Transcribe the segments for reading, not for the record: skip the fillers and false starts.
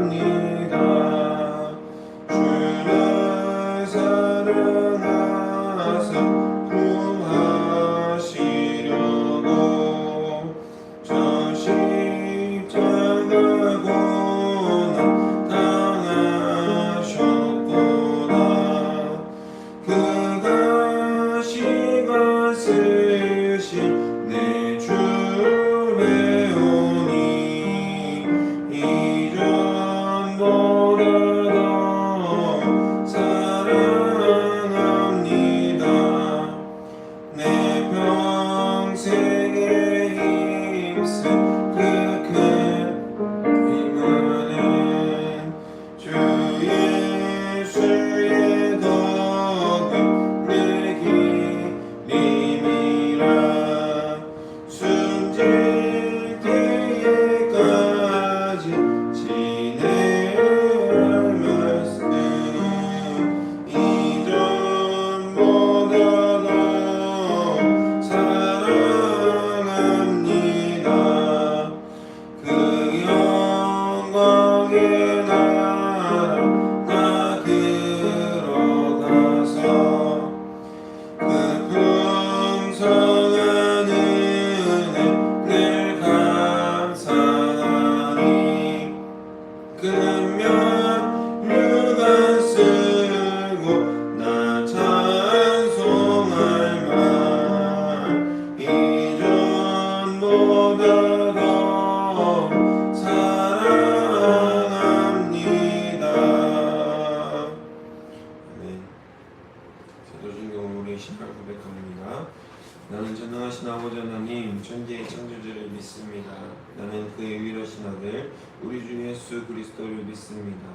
사랑합니다. 주를 사랑하사 구하시려고 저 십자가 고난 당하셨구나. 그가 시가 쓰신 내 주를 배우니 이전보다 더 사랑합니다. 내 평생에 힘쓴 그 큰 힘은 주 예수의 덕을 내 기림이라. 숨질 때에까지 지내야 할 말씀 이전보다 더 사랑합니다. 그 영광의 나라 나 들어가서 그 풍성한 은혜 늘 감사하니 금면류관 쓰고 나 찬송할 만 이전보다 더 사랑합니다. 아멘. 사도신경 우리 신앙 고백합니다. 나는 전능하신 아버지 하나님 천지의 창조주를 믿습니다. 나는 그의 유일하신 아들 우리 주 예수 그리스도를 믿습니다.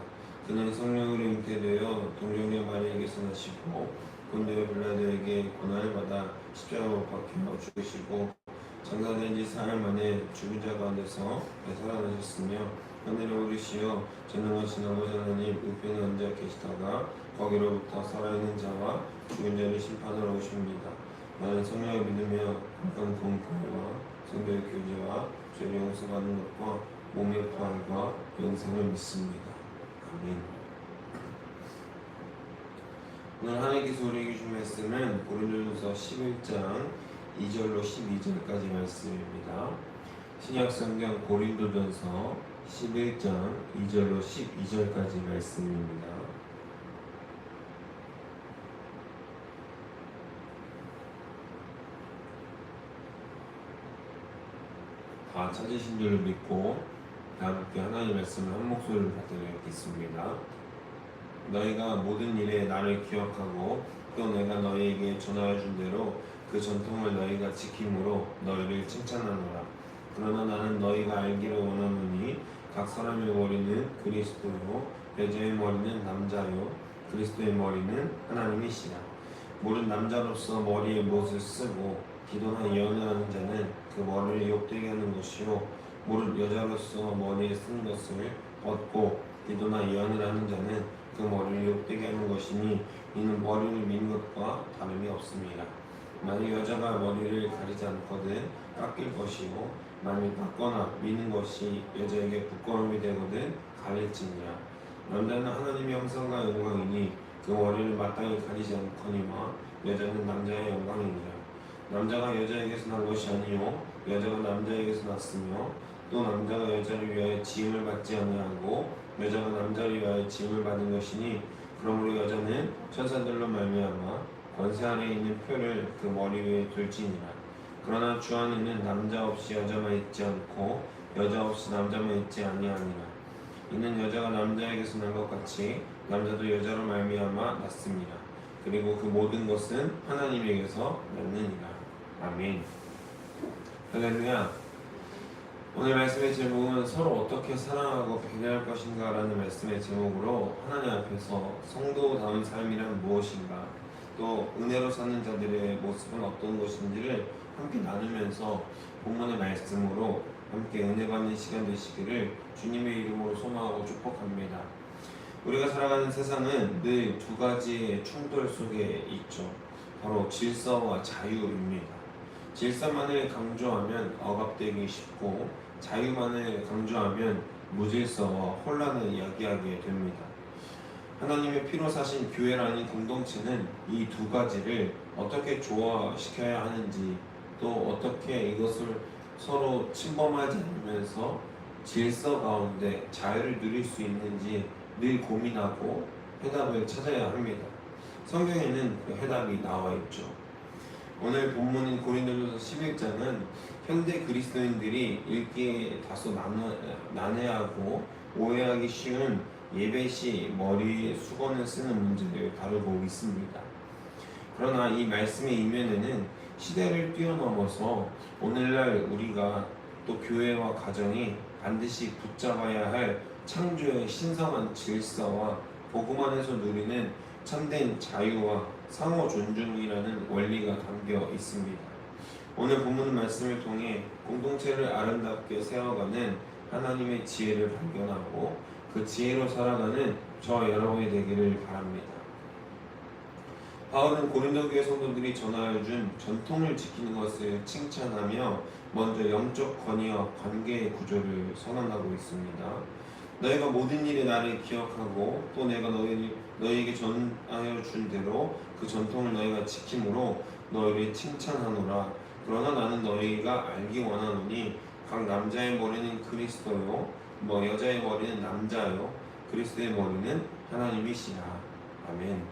그는 성령으로 잉태되어 동정녀 마리아에게서 나시고 본디오 빌라도에게 고난을 받아 십자가 못 박혀 죽으시고 장사된 지 사흘 만에 죽은 자 가운데서 살아나셨으며 하늘에 오르시어 전능하신 아버지 하나님 우편에 앉아 계시다가 거기로부터 살아있는 자와 죽은 자를 심판하러 오십니다. 나는 성령을 믿으며 건강 공포와 성도의 교제와 죄를 용서받는 것과 몸의 부활과 영생을 믿습니다. 아멘. 오늘 하나님께서 우리에게 주신 말씀은 고린도전서 11장 2절로 12절까지 말씀입니다. 신약성경 고린도전서 11장 2절로 12절까지 말씀입니다. 다 찾으신 줄을 믿고 함께 하나님의 말씀을 한 목소리로 받들겠습니다. 너희가 모든 일에 나를 기억하고 또 내가 너희에게 전하여 준 대로 그 전통을 너희가 지킴으로 너희를 칭찬하노라. 그러나 나는 너희가 알기를 원하노니 각 사람의 머리는 그리스도요 여자의 머리는 남자요 그리스도의 머리는 하나님이시라. 모든 남자로서 머리에 못을 쓰고 기도나 예언을 하는 자는 그 머리를 욕되게 하는 것이요 모든 여자로서 머리에 쓴 것을 벗고 기도나 예언을 하는 자는 그 머리를 욕되게 하는 것이니 이는 머리를 미는 것과 다름이 없습니다. 만일 여자가 머리를 가리지 않거든 깎일 것이요 만일 깎거나 미는 것이 여자에게 부끄러움이 되거든 가릴지니라. 남자는 하나님의 형상과 영광이니 그 머리를 마땅히 가리지 않거니와 여자는 남자의 영광이니라. 남자가 여자에게서 난 것이 아니요 여자가 남자에게서 났으며 또 남자가 여자를 위하여 지음을 받지 아니하고 여자가 남자를 위하여 지음을 받은 것이니 그러므로 여자는 천사들로 말미암아 권세 아래에 있는 표를 그 머리 위에 둘지니라. 그러나 주 안에는 남자 없이 여자만 있지 않고 여자 없이 남자만 있지 아니하니라. 이는 여자가 남자에게서 난 것 같이 남자도 여자로 말미암아 났습니다. 그리고 그 모든 것은 하나님에게서 났느니라. 아멘. 할렐루야. 오늘 말씀의 제목은 서로 어떻게 사랑하고 배려할 것인가 라는 말씀의 제목으로 하나님 앞에서 성도다운 삶이란 무엇인가, 또 은혜로 사는 자들의 모습은 어떤 것인지를 함께 나누면서 본문의 말씀으로 함께 은혜 받는 시간 되시기를 주님의 이름으로 소망하고 축복합니다. 우리가 살아가는 세상은 늘 두 가지의 충돌 속에 있죠. 바로 질서와 자유입니다. 질서만을 강조하면 억압되기 쉽고 자유만을 강조하면 무질서와 혼란을 야기하게 됩니다. 하나님의 피로 사신 교회라는 공동체는 이 두 가지를 어떻게 조화시켜야 하는지, 또 어떻게 이것을 서로 침범하지 않으면서 질서 가운데 자유를 누릴 수 있는지 늘 고민하고 해답을 찾아야 합니다. 성경에는 그 해답이 나와 있죠. 오늘 본문인 고린도전서 11장은 현대 그리스도인들이 읽기에 다소 난해하고 오해하기 쉬운 예배 시 머리에 수건을 쓰는 문제를 다루고 있습니다. 그러나 이 말씀의 이면에는 시대를 뛰어넘어서 오늘날 우리가 또 교회와 가정이 반드시 붙잡아야 할 창조의 신성한 질서와 복음 안에서 누리는 참된 자유와 상호 존중이라는 원리가 담겨 있습니다. 오늘 본문 말씀을 통해 공동체를 아름답게 세워가는 하나님의 지혜를 발견하고 그 지혜로 살아가는 저 여러분이 되기를 바랍니다. 바울은 고린도 교회 성도들이 전하여 준 전통을 지키는 것을 칭찬하며 먼저 영적 권위와 관계의 구조를 선언하고 있습니다. 너희가 모든 일에 나를 기억하고 또 내가 너희에게 전하여 준 대로 그 전통을 너희가 지킴으로 너희를 칭찬하노라. 그러나 나는 너희가 알기 원하노니 각 남자의 머리는 그리스도요 여자의 머리는 남자요 그리스도의 머리는 하나님이시라. 아멘.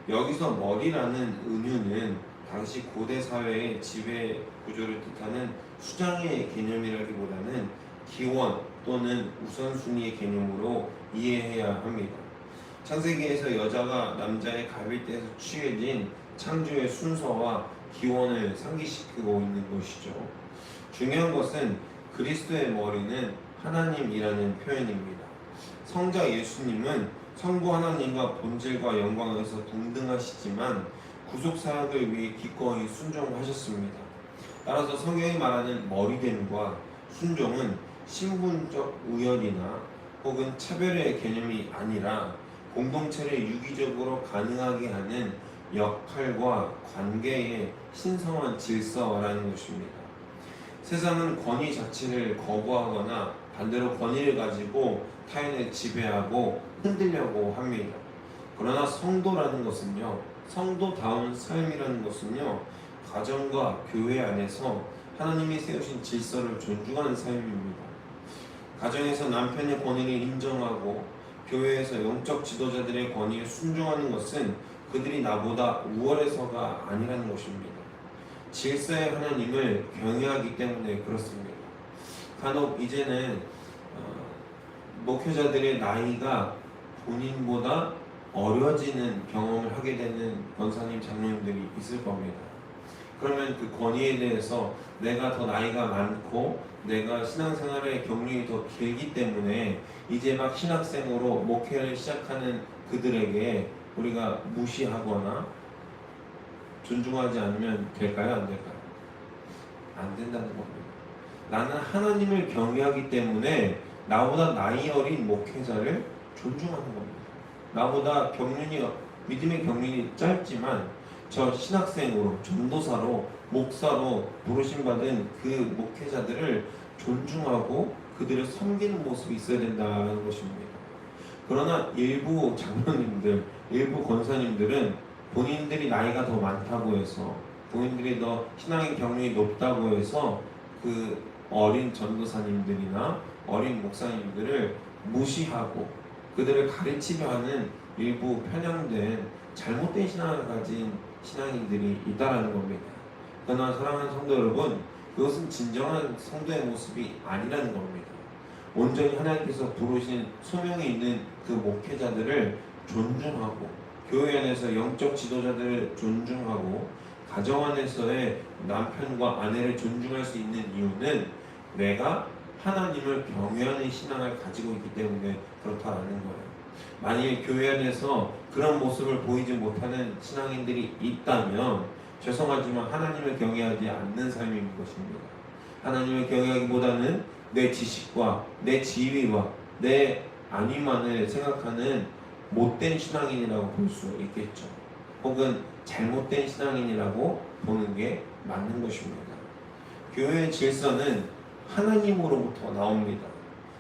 여기서 머리라는 은유는 당시 고대 사회의 지배 구조를 뜻하는 수장의 개념이라기보다는 기원 또는 우선순위의 개념으로 이해해야 합니다. 창세기에서 여자가 남자의 갈빗대에서 취해진 창조의 순서와 기원을 상기시키고 있는 것이죠. 중요한 것은 그리스도의 머리는 하나님이라는 표현입니다. 성자 예수님은 성부 하나님과 본질과 영광에서 동등하시지만 구속사역을 위해 기꺼이 순종하셨습니다. 따라서 성경이 말하는 머리됨과 순종은 신분적 우열이나 혹은 차별의 개념이 아니라 공동체를 유기적으로 가능하게 하는 역할과 관계의 신성한 질서라는 것입니다. 세상은 권위 자체를 거부하거나 반대로 권위를 가지고 타인을 지배하고 흔들려고 합니다. 그러나 성도라는 것은요, 성도다운 삶이라는 것은요, 가정과 교회 안에서 하나님이 세우신 질서를 존중하는 삶입니다. 가정에서 남편의 권위를 인정하고 교회에서 영적 지도자들의 권위에 순종하는 것은 그들이 나보다 우월해서가 아니라는 것입니다. 질서의 하나님을 경외하기 때문에 그렇습니다. 간혹 이제는 목회자들의 나이가 본인보다 어려지는 경험을 하게 되는 권사님, 장로님들이 있을 겁니다. 그러면 그 권위에 대해서 내가 더 나이가 많고 내가 신앙생활의 경륜이 더 길기 때문에 이제 막 신학생으로 목회를 시작하는 그들에게 우리가 무시하거나 존중하지 않으면 될까요? 안 될까요? 안 된다는 겁니다. 나는 하나님을 경외하기 때문에 나보다 나이 어린 목회자를 존중하는 겁니다. 나보다 믿음의 경륜이 짧지만 저 신학생으로, 전도사로, 목사로 부르심받은 그 목회자들을 존중하고 그들을 섬기는 모습이 있어야 된다는 것입니다. 그러나 일부 장로님들, 일부 권사님들은 본인들이 나이가 더 많다고 해서, 본인들이 더 신앙의 경륜이 높다고 해서 그 어린 전도사님들이나 어린 목사님들을 무시하고 그들을 가르치려 하는 일부 편향된 잘못된 신앙을 가진 신앙인들이 있다라는 겁니다. 그러나 사랑하는 성도 여러분, 그것은 진정한 성도의 모습이 아니라는 겁니다. 온전히 하나님께서 부르신 소명이 있는 그 목회자들을 존중하고 교회 안에서 영적 지도자들을 존중하고 가정 안에서의 남편과 아내를 존중할 수 있는 이유는 내가 하나님을 경외하는 신앙을 가지고 있기 때문에 그렇다라는 거예요. 만일 교회 안에서 그런 모습을 보이지 못하는 신앙인들이 있다면 죄송하지만 하나님을 경외하지 않는 삶인 것입니다. 하나님을 경외하기보다는 내 지식과 내 지위와 내 안위만을 생각하는 못된 신앙인이라고 볼 수 있겠죠. 혹은 잘못된 신앙인이라고 보는 게 맞는 것입니다. 교회의 질서는 하나님으로부터 나옵니다.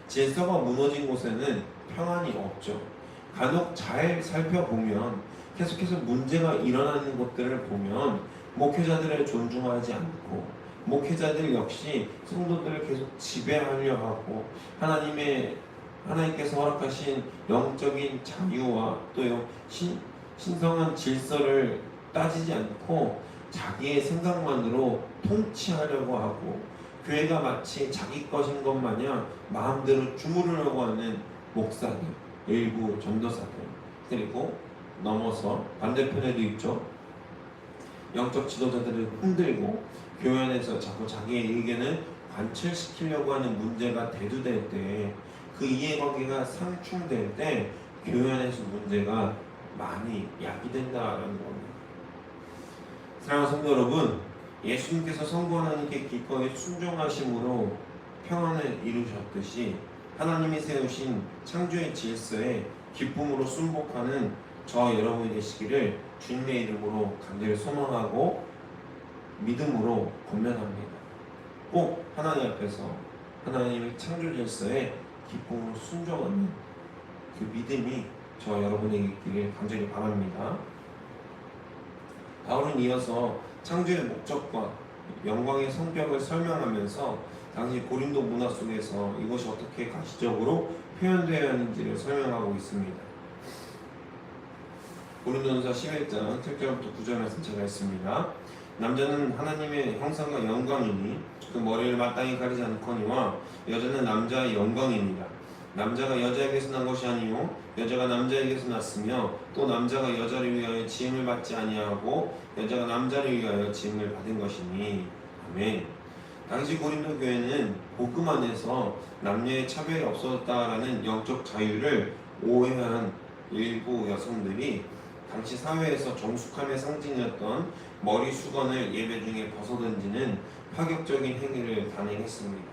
질서가 무너진 곳에는 평안이 없죠. 간혹 잘 살펴보면 계속해서 문제가 일어나는 것들을 보면 목회자들을 존중하지 않고 목회자들 역시 성도들을 계속 지배하려 하고 하나님께서 허락하신 영적인 자유와 또 신성한 질서를 따지지 않고 자기의 생각만으로 통치하려고 하고 교회가 마치 자기 것인 것 마냥 마음대로 주무르려고 하는 목사들, 일부 전도사들, 그리고 넘어서 반대편에도 있죠. 영적 지도자들을 흔들고 교회 안에서 자꾸 자기의 의견을 관철시키려고 하는 문제가 대두될 때, 그 이해관계가 상충될 때 교회 안에서 문제가 많이 야기된다라는 겁니다. 사랑하는 성도 여러분, 예수님께서 성부 하나님께 기꺼이 순종하심으로 평안을 이루셨듯이 하나님이 세우신 창조의 질서에 기쁨으로 순복하는 저 여러분이 되시기를 주님의 이름으로 간절히 소망하고 믿음으로 권면합니다. 꼭 하나님 앞에서 하나님의 창조 질서에 기쁨으로 순종하는 그 믿음이 저 여러분에게 있기를 간절히 바랍니다. 바울은 이어서 창조의 목적과 영광의 성격을 설명하면서 당시 고린도 문화 속에서 이것이 어떻게 가시적으로 표현되어야 하는지를 설명하고 있습니다. 고린도전서 11장 7절부터 9절 말씀 제가 했습니다. 남자는 하나님의 형상과 영광이니 그 머리를 마땅히 가리지 않거니와 여자는 남자의 영광입니다. 남자가 여자에게서 난 것이 아니요 여자가 남자에게서 났으며 또 남자가 여자를 위하여 지음을 받지 아니하고 여자가 남자를 위하여 지음을 받은 것이니. 아멘. 당시 고린도 교회는 복음 안에서 남녀의 차별이 없었다라는 영적 자유를 오해한 일부 여성들이 당시 사회에서 정숙함의 상징이었던 머리 수건을 예배 중에 벗어던지는 파격적인 행위를 단행했습니다.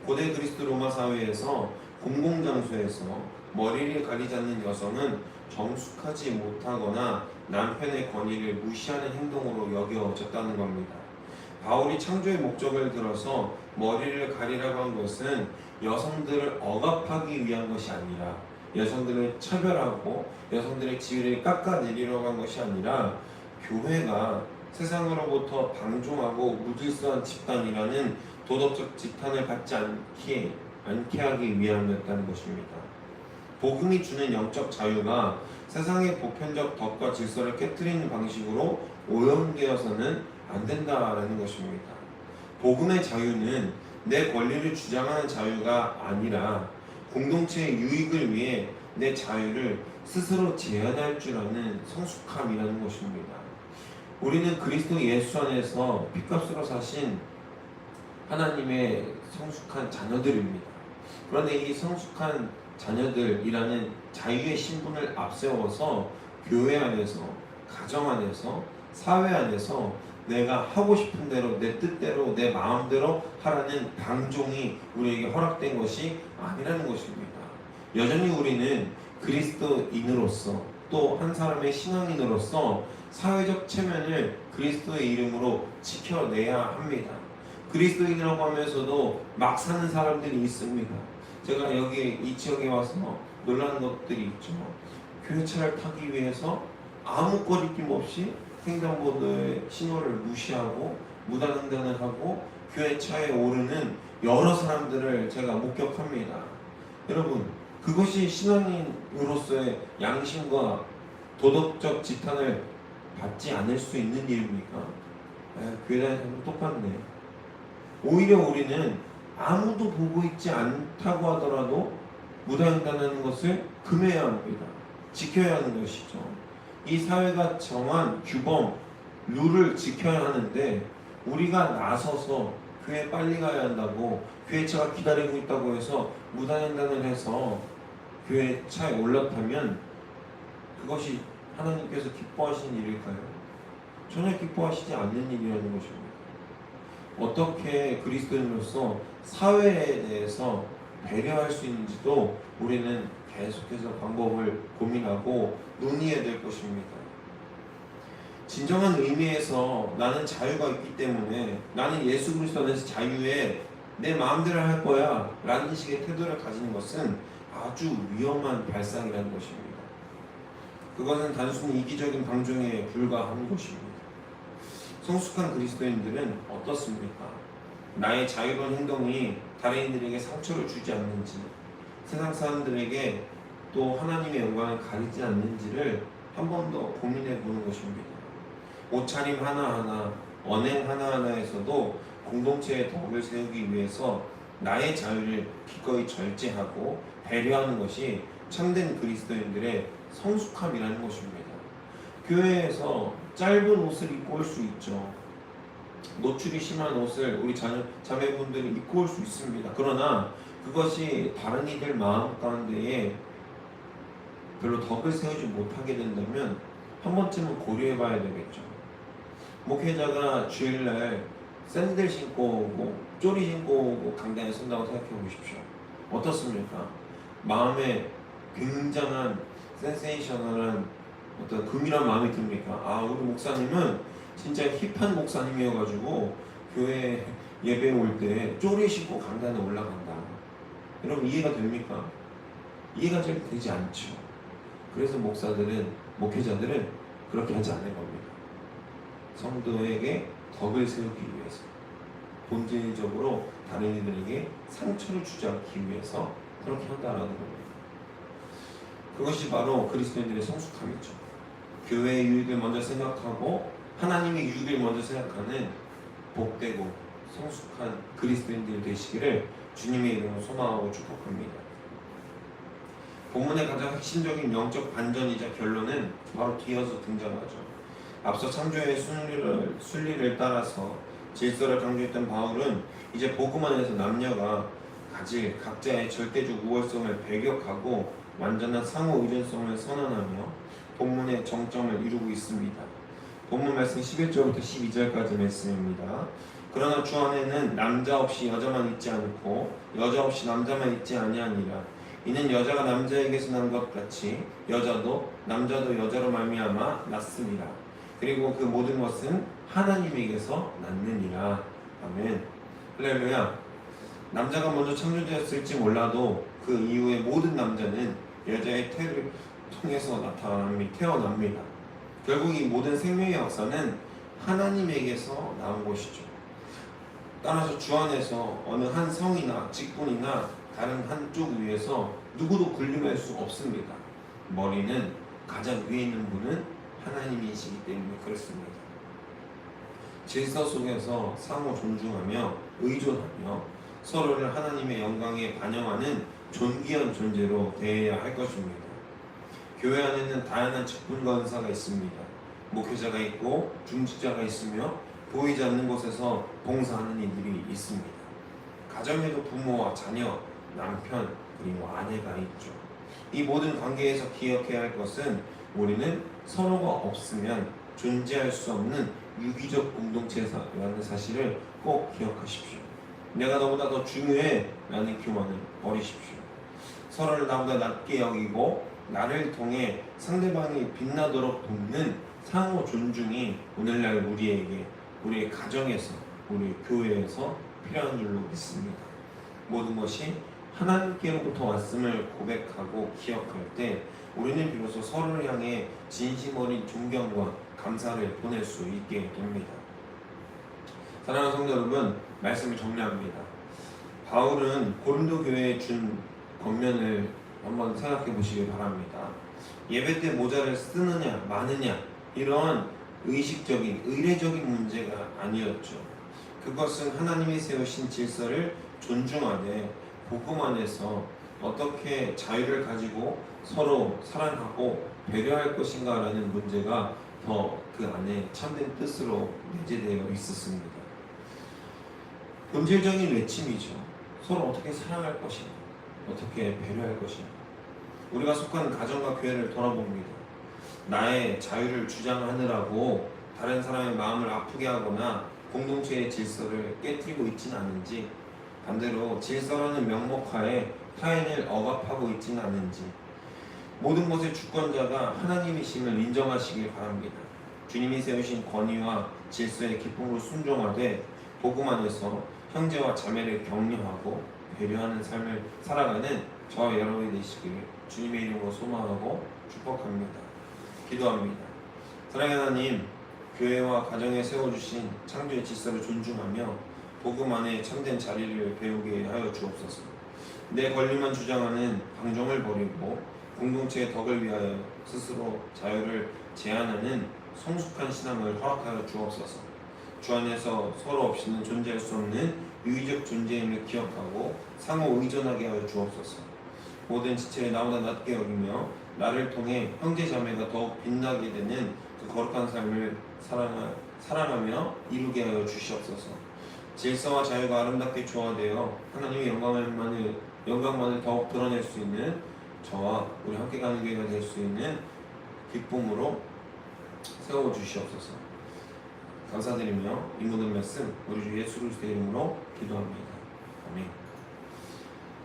고대 그리스 로마 사회에서 공공장소에서 머리를 가리지 않는 여성은 정숙하지 못하거나 남편의 권위를 무시하는 행동으로 여겨졌다는 겁니다. 바울이 창조의 목적을 들어서 머리를 가리라고 한 것은 여성들을 억압하기 위한 것이 아니라, 여성들을 차별하고 여성들의 지위를 깎아내리려고 한 것이 아니라, 교회가 세상으로부터 방종하고 무질서한 집단이라는 도덕적 지탄을 받지 않게 하기 위함이었다는 것입니다. 복음이 주는 영적 자유가 세상의 보편적 덕과 질서를 깨트리는 방식으로 오염되어서는 안 된다라는 것입니다. 복음의 자유는 내 권리를 주장하는 자유가 아니라 공동체의 유익을 위해 내 자유를 스스로 제한할 줄 아는 성숙함이라는 것입니다. 우리는 그리스도 예수 안에서 핏값으로 사신 하나님의 성숙한 자녀들입니다. 그런데 이 성숙한 자녀들이라는 자유의 신분을 앞세워서 교회 안에서, 가정 안에서, 사회 안에서 내가 하고 싶은 대로, 내 뜻대로, 내 마음대로 하라는 방종이 우리에게 허락된 것이 아니라는 것입니다. 여전히 우리는 그리스도인으로서 또 한 사람의 신앙인으로서 사회적 체면을 그리스도의 이름으로 지켜내야 합니다. 그리스도인이라고 하면서도 막 사는 사람들이 있습니다. 제가 여기 이 지역에 와서 놀라는 것들이 있죠. 교회차를 타기 위해서 아무 거리낌 없이 횡단보도의 신호를 무시하고 무단횡단을 하고 교회차에 오르는 여러 사람들을 제가 목격합니다. 여러분, 그것이 신앙인으로서의 양심과 도덕적 지탄을 받지 않을 수 있는 일입니까? 교회 다니는 똑같네. 오히려 우리는 아무도 보고 있지 않다고 하더라도 무단횡단하는 것을 금해야 합니다. 지켜야 하는 것이죠. 이 사회가 정한 규범, 룰을 지켜야 하는데 우리가 나서서 교회 빨리 가야 한다고, 교회차가 기다리고 있다고 해서 무단횡단을 해서 교회 차에 올라타면 그것이 하나님께서 기뻐하시는 일일까요? 전혀 기뻐하시지 않는 일이라는 것입니다. 어떻게 그리스도인으로서 사회에 대해서 배려할 수 있는지도 우리는 계속해서 방법을 고민하고 논의해야 될 것입니다. 진정한 의미에서 나는 자유가 있기 때문에 나는 예수 그리스도 안에서 자유에 내 마음대로 할 거야 라는 식의 태도를 가지는 것은 아주 위험한 발상이라는 것입니다. 그것은 단순히 이기적인 방종에 불과한 것입니다. 성숙한 그리스도인들은 어떻습니까? 나의 자유로운 행동이 다른 이들에게 상처를 주지 않는지, 세상 사람들에게 또 하나님의 영광을 가리지 않는지를 한 번 더 고민해 보는 것입니다. 옷차림 하나하나, 언행 하나하나에서도 공동체의 덕을 세우기 위해서 나의 자유를 기꺼이 절제하고 배려하는 것이 참된 그리스도인들의 성숙함이라는 것입니다. 교회에서 짧은 옷을 입고 올 수 있죠. 노출이 심한 옷을 우리 자매분들이 입고 올 수 있습니다. 그러나 그것이 다른 이들 마음 가운데에 별로 덕을 세우지 못하게 된다면 한 번쯤은 고려해 봐야 되겠죠. 목회자가 주일날 샌들 신고 오고 쪼리 신고 오고 강단에 선다고 생각해 보십시오. 어떻습니까? 마음에 굉장한 센세이셔널한 어떤 긍휼한 마음이 듭니까? 아, 우리 목사님은 진짜 힙한 목사님이어가지고 교회 예배 올 때 쪼리 신고 강단에 올라간다. 여러분 이해가 됩니까? 이해가 잘 되지 않죠. 그래서 목회자들은 그렇게 하지 않는 겁니다. 성도에게 덕을 세우기 위해서, 본질적으로 다른 이들에게 상처를 주지 않기 위해서 그렇게 한다라는 겁니다. 그것이 바로 그리스도인들의 성숙함이죠. 교회의 유익을 먼저 생각하고 하나님의 유익을 먼저 생각하는 복되고 성숙한 그리스도인들이 되시기를 주님의 이름으로 소망하고 축복합니다. 본문의 가장 핵심적인 영적 반전이자 결론은 바로 뒤이어서 등장하죠. 앞서 창조의 순리를 따라서 질서를 강조했던 바울은 이제 복음 안에서 남녀가 가질 각자의 절대적 우월성을 배격하고 완전한 상호 의존성을 선언하며 본문의 정점을 이루고 있습니다. 본문 말씀 11절부터 12절까지 말씀입니다. 그러나 주 안에는 남자 없이 여자만 있지 않고 여자 없이 남자만 있지 아니하니라. 이는 여자가 남자에게서 난 것 같이 남자도 여자로 말미암아 났습니다. 그리고 그 모든 것은 하나님에게서 났느니라. 아멘. 할렐루야. 남자가 먼저 창조되었을지 몰라도 그 이후에 모든 남자는 여자의 태를 통해서 태어납니다. 결국 이 모든 생명의 역사는 하나님에게서 나온 것이죠. 따라서 주 안에서 어느 한 성이나 직분이나 다른 한쪽 위에서 누구도 군림할 수 없습니다. 머리는 가장 위에 있는 분은 하나님이시기 때문에 그렇습니다. 질서 속에서 상호 존중하며 의존하며 서로를 하나님의 영광에 반영하는 존귀한 존재로 대해야 할 것입니다. 교회 안에는 다양한 직분과 은사가 있습니다. 목회자가 있고 중직자가 있으며 보이지 않는 곳에서 봉사하는 이들이 있습니다. 가정에도 부모와 자녀, 남편, 그리고 아내가 있죠. 이 모든 관계에서 기억해야 할 것은 우리는 서로가 없으면 존재할 수 없는 유기적 공동체라는 사실을 꼭 기억하십시오. 내가 너보다 더 중요해 라는 교만을 버리십시오. 서로를 나보다 낮게 여기고 나를 통해 상대방이 빛나도록 돕는 상호 존중이 오늘날 우리에게, 우리의 가정에서, 우리 교회에서 필요한 줄로 믿습니다. 모든 것이 하나님께로부터 왔음을 고백하고 기억할 때 우리는 비로소 서로를 향해 진심 어린 존경과 감사를 보낼 수 있게 됩니다. 사랑하는 성도 여러분, 말씀을 정리합니다. 바울은 고린도 교회에 준 권면을 한번 생각해 보시기 바랍니다. 예배 때 모자를 쓰느냐 마느냐 이런 의식적인 의례적인 문제가 아니었죠. 그것은 하나님이 세우신 질서를 존중하되 복음 안에서 어떻게 자유를 가지고 서로 사랑하고 배려할 것인가라는 문제가 더 그 안에 참된 뜻으로 내재되어 있었습니다. 본질적인 외침이죠. 서로 어떻게 사랑할 것인가, 어떻게 배려할 것인가. 우리가 속한 가정과 교회를 돌아봅니다. 나의 자유를 주장하느라고 다른 사람의 마음을 아프게 하거나 공동체의 질서를 깨뜨리고 있지는 않은지, 반대로 질서라는 명목하에 타인을 억압하고 있지는 않은지, 모든 것의 주권자가 하나님이심을 인정하시길 바랍니다. 주님이 세우신 권위와 질서에 기쁨으로 순종하되 복음 안에서 형제와 자매를 격려하고 배려하는 삶을 살아가는 저와 여러분이 되시기를 주님의 이름으로 소망하고 축복합니다. 기도합니다. 사랑하는 하나님, 교회와 가정에 세워주신 창조의 질서를 존중하며 복음 안에 참된 자리를 배우게 하여 주옵소서. 내 권리만 주장하는 방종을 버리고 공동체의 덕을 위하여 스스로 자유를 제한하는 성숙한 신앙을 허락하여 주옵소서. 주 안에서 서로 없이는 존재할 수 없는 유의적 존재임을 기억하고 상호 의존하게 하여 주옵소서. 모든 지체를 나보다 낮게 여기며 나를 통해 형제 자매가 더욱 빛나게 되는 그 거룩한 삶을 사랑하며 이루게 하여 주시옵소서. 질서와 자유가 아름답게 조화되어 하나님의 영광만을 더욱 드러낼 수 있는 저와 우리 함께 가는 교회가 될 수 있는 기쁨으로 세워주시옵소서. 감사드리며 이 모든 말씀 우리 주 예수 그리스도의 이름으로 기도합니다. 아멘.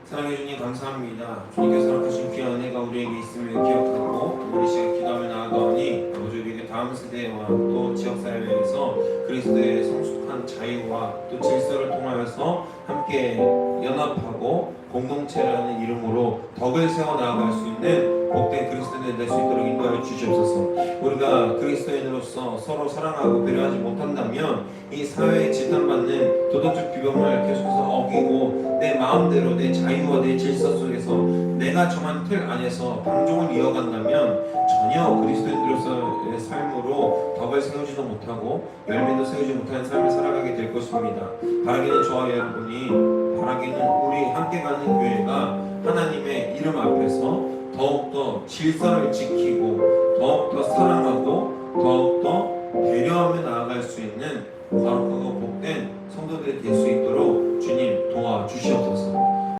사랑해 주님 감사합니다. 주님께서 허락하신 귀한 은혜가 우리에게 있음을 기억하고 우리 시간 기도하며 나아가오니 아버지 우리에게 다음 세대와 또 지역사회에서 그리스도의 성숙한 자유와 또 질서를 통하여서 함께 연합하고 공동체라는 이름으로 덕을 세워나갈 수 있는 복된 그리스도인이 될 수 있도록 인도하여 주시옵소서. 우리가 그리스도인으로서 서로 사랑하고 배려하지 못한다면 이 사회에 지탄받는 도덕적 규범을 계속해서 어기고 내 마음대로 내 자유와 내 질서 속에서 내가 정한 틀 안에서 방종을 이어간다면 전혀 그리스도인으로서의 삶으로 덕을 세우지도 못하고 열매도 세우지 못하는 삶을 살아가게 될 것입니다. 바라기는 저와 여러분이 바라기는 우리 함께 가는 교회가 하나님의 이름 앞에서 더욱더 질서를 지키고 더욱더 사랑하고 더욱더 배려하며 나아갈 수 있는 거룩하고 복된 성도들이 될 수 있도록 주님 도와주시옵소서.